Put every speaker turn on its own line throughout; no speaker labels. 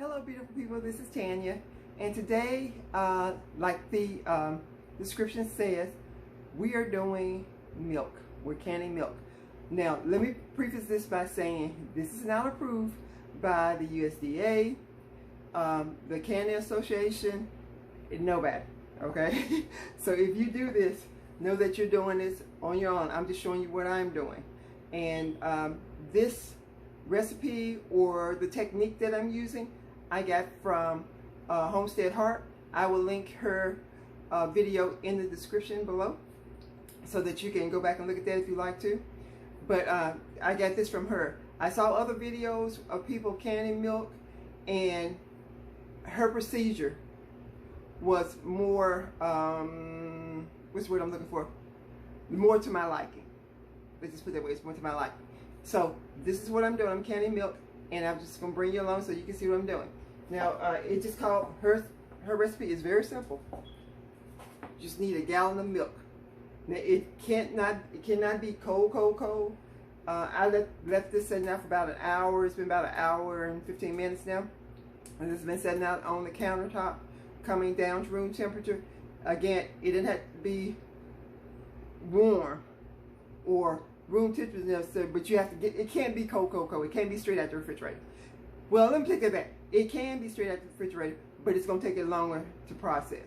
Hello beautiful people, this is Tanya, and today like the description says, we are doing milk. We're canning milk. Now let me preface this by saying this is not approved by the USDA, the Canning Association, nobody, okay? So if you do this, know that you're doing this on your own. I'm just showing you what I'm doing, and this recipe or the technique that I'm using I got from Homestead. I will link her video in the description below so that you can go back and look at that if you like to. But I got this from her. I saw other videos of people canning milk, and her procedure was more, what's the word I'm looking for? More to my liking. Let's just put it that way, it's more to my liking. So this is what I'm doing. I'm canning milk, and I'm just gonna bring you along so you can see what I'm doing. Now it's just called, her recipe is very simple. You just need a gallon of milk. Now it cannot be cold. I left this sitting out for about an hour. It's been about an hour and 15 minutes now. And this has been sitting out on the countertop, coming down to room temperature. Again, it didn't have to be warm or room temperature necessary, but you have to get, it can't be cold. It can't be straight out the refrigerator. Well, let me take that back. It can be straight out the refrigerator, but it's going to take it longer to process.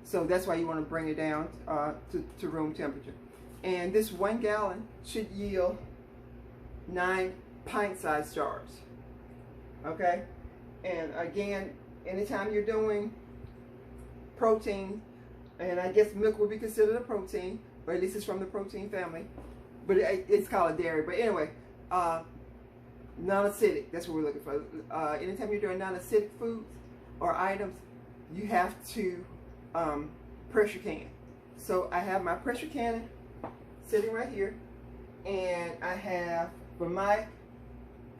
So that's why you want to bring it down to room temperature. And this 1 gallon should yield 9 pint-sized jars. Okay? And again, anytime you're doing protein, and I guess milk would be considered a protein, or at least it's from the protein family, but it's called a dairy. But anyway, non-acidic, that's what we're looking for. Anytime you're doing non-acidic foods or items, you have to pressure can. So I have my pressure can sitting right here, and I have, for my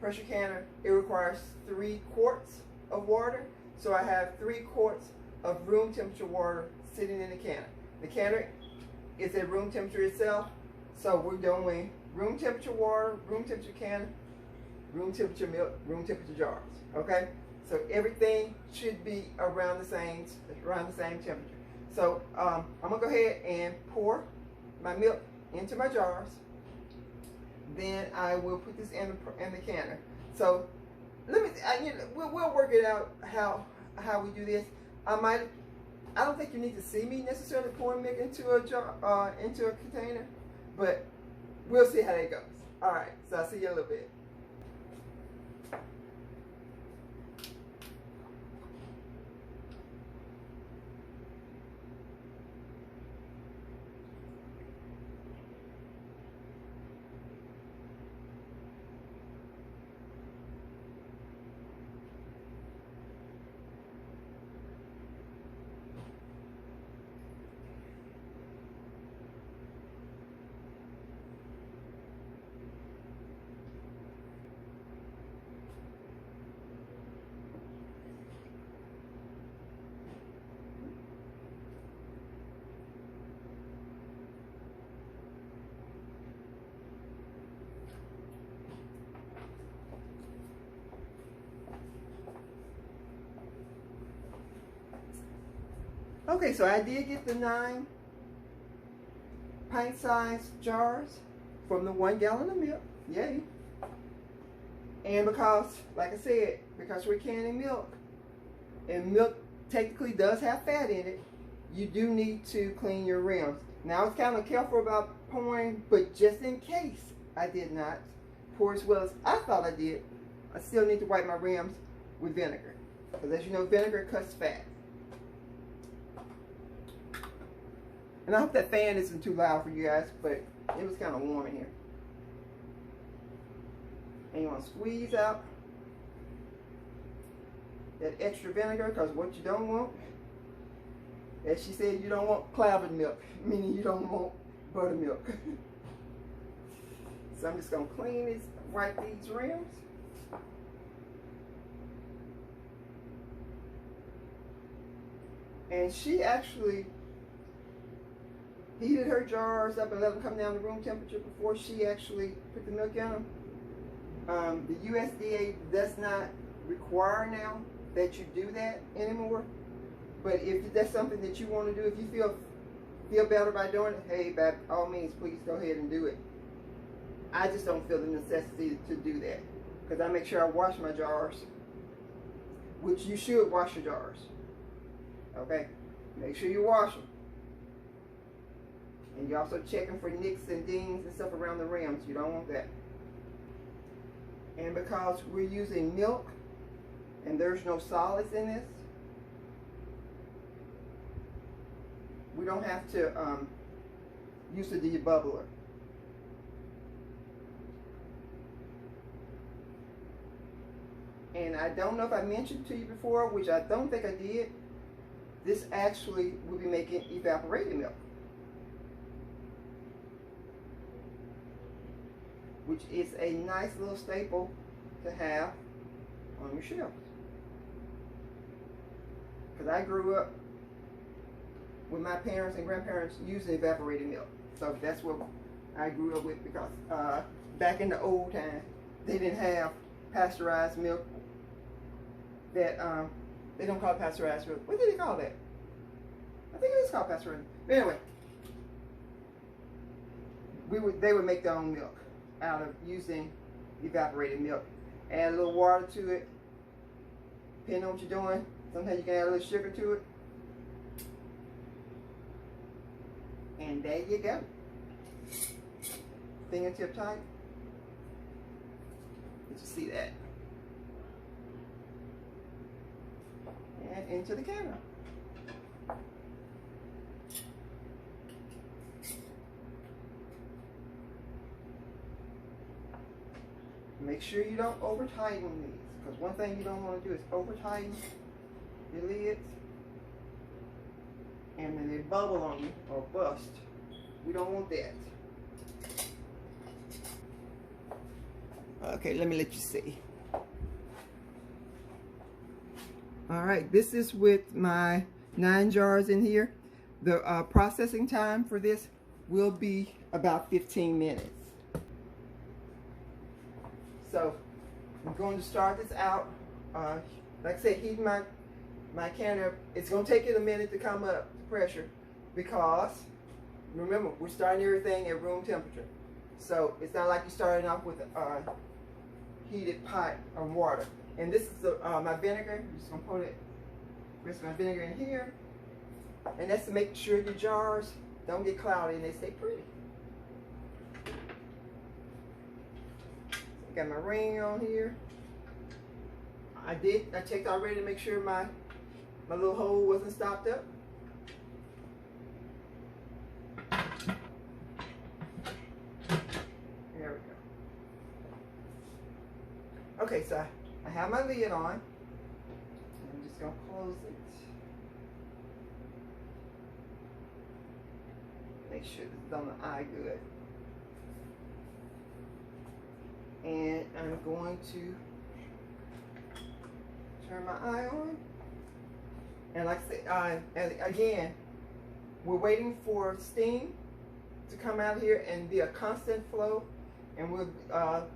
pressure canner, it requires 3 quarts of water. So I have 3 quarts of room temperature water sitting in the canner. The canner is at room temperature itself. So we're doing room temperature water, room temperature canner, room temperature milk, room temperature jars. Okay? So everything should be around the same temperature. So I'm gonna go ahead and pour my milk into my jars. Then I will put this in the canner. So let me, we'll work it out how we do this. I don't think you need to see me necessarily pouring milk into a jar, into a container, but we'll see how that goes. All right, so I'll see you in a little bit. Okay, so I did get the 9 pint-sized jars from the 1 gallon of milk. Yay. And because, like I said, because we're canning milk, and milk technically does have fat in it, you do need to clean your rims. Now, I was kind of careful about pouring, but just in case I did not pour as well as I thought I did, I still need to wipe my rims with vinegar. Because as you know, vinegar cuts fat. And I hope that fan isn't too loud for you guys, but it was kind of warm in here. And you want to squeeze out that extra vinegar, because what you don't want, as she said, you don't want clabbered milk, meaning you don't want buttermilk. So I'm just going to clean this, wipe these rims. And she actually heated her jars up and let them come down to room temperature before she actually put the milk in them. The USDA does not require now that you do that anymore. But if that's something that you want to do, if you feel better by doing it, hey, by all means, please go ahead and do it. I just don't feel the necessity to do that because I make sure I wash my jars, which you should wash your jars. Okay, make sure you wash them. And you're also checking for nicks and dings and stuff around the rims. You don't want that. And because we're using milk and there's no solids in this, we don't have to use the debubbler. And I don't know if I mentioned to you before, which I don't think I did, this actually will be making evaporated milk, which is a nice little staple to have on your shelves. Because I grew up with my parents and grandparents using evaporated milk. So that's what I grew up with, because back in the old time, they didn't have pasteurized milk. That they don't call it pasteurized milk. What do they call that? I think it is called pasteurized. But anyway, they would make their own milk out of using evaporated milk. Add a little water to it, depending on what you're doing. Sometimes you can add a little sugar to it. And there you go. Fingertip tight. Did you see that? And into the camera. Make sure you don't over tighten these, because one thing you don't want to do is over tighten your lids and then they bubble on you or bust. We don't want that. Okay, let me let you see. All right, this is with my 9 jars in here. The processing time for this will be about 15 minutes. So I'm going to start this out. Like I said, heating my can up. It's going to take it a minute to come up to pressure, because remember, we're starting everything at room temperature. So it's not like you're starting off with a heated pot of water. And this is my vinegar. I'm just going to put it, rest my vinegar in here. And that's to make sure your jars don't get cloudy and they stay pretty. Got my ring on here. I checked already to make sure my little hole wasn't stopped up. There we go. Okay, so I have my lid on. I'm just gonna close it. Make sure it's on the eye good. And I'm going to turn my eye on. And like I said, and again, we're waiting for steam to come out here and be a constant flow. And we'll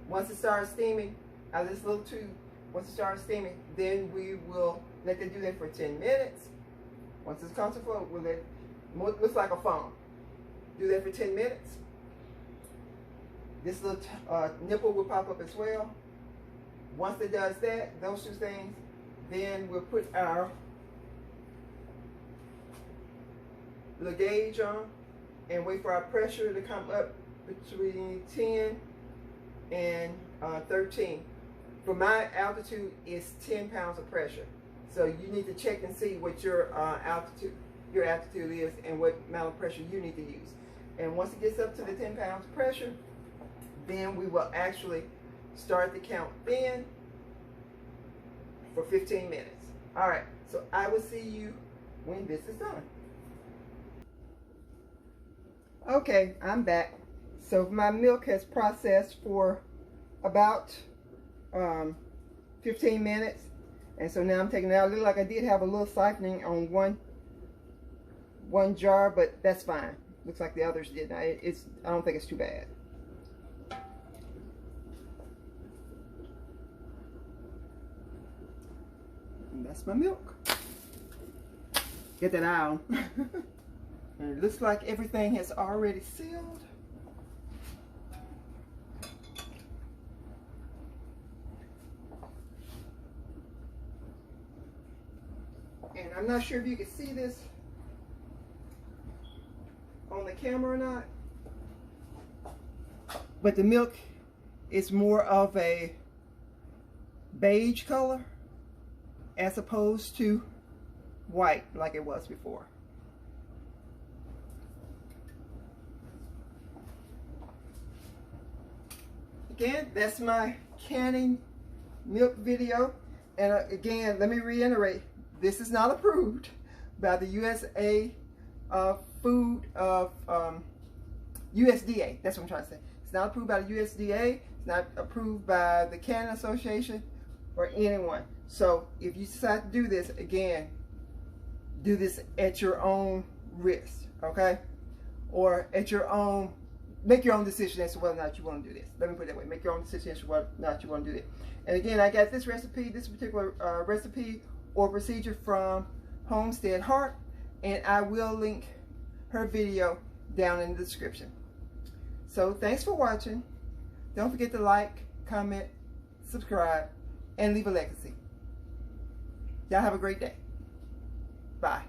once it starts steaming out of this little tube, once it starts steaming, then we will let it do that for 10 minutes. Once it's constant flow, we'll let it, looks like a foam. Do that for 10 minutes. This little nipple will pop up as well. Once it does that, those two things, then we'll put our little gauge on and wait for our pressure to come up between 10 and 13. For my altitude is 10 pounds of pressure. So you need to check and see what your altitude is and what amount of pressure you need to use. And once it gets up to the 10 pounds of pressure, then we will actually start the count then for 15 minutes. All right, so I will see you when this is done. Okay, I'm back. So my milk has processed for about 15 minutes. And so now I'm taking it out. It looked like I did have a little siphoning on one jar, but that's fine. Looks like the others did. I don't think it's too bad. That's my milk. Get that out. And it looks like everything has already sealed. And I'm not sure if you can see this on the camera or not, but the milk is more of a beige color as opposed to white like it was before. Again, that's my canning milk video. And again, let me reiterate, this is not approved by the USA Food of USDA. That's what I'm trying to say. It's not approved by the USDA. It's not approved by the Canning Association or anyone. So if you decide to do this, again, do this at your own risk, okay? Or at your own, make your own decision as to whether or not you want to do this. Let me put it that way. Make your own decision as to whether or not you want to do this. And again, I got this recipe, this particular recipe or procedure from Homestead Heart, and I will link her video down in the description. So thanks for watching. Don't forget to like, comment, subscribe, and leave a legacy. Y'all have a great day. Bye.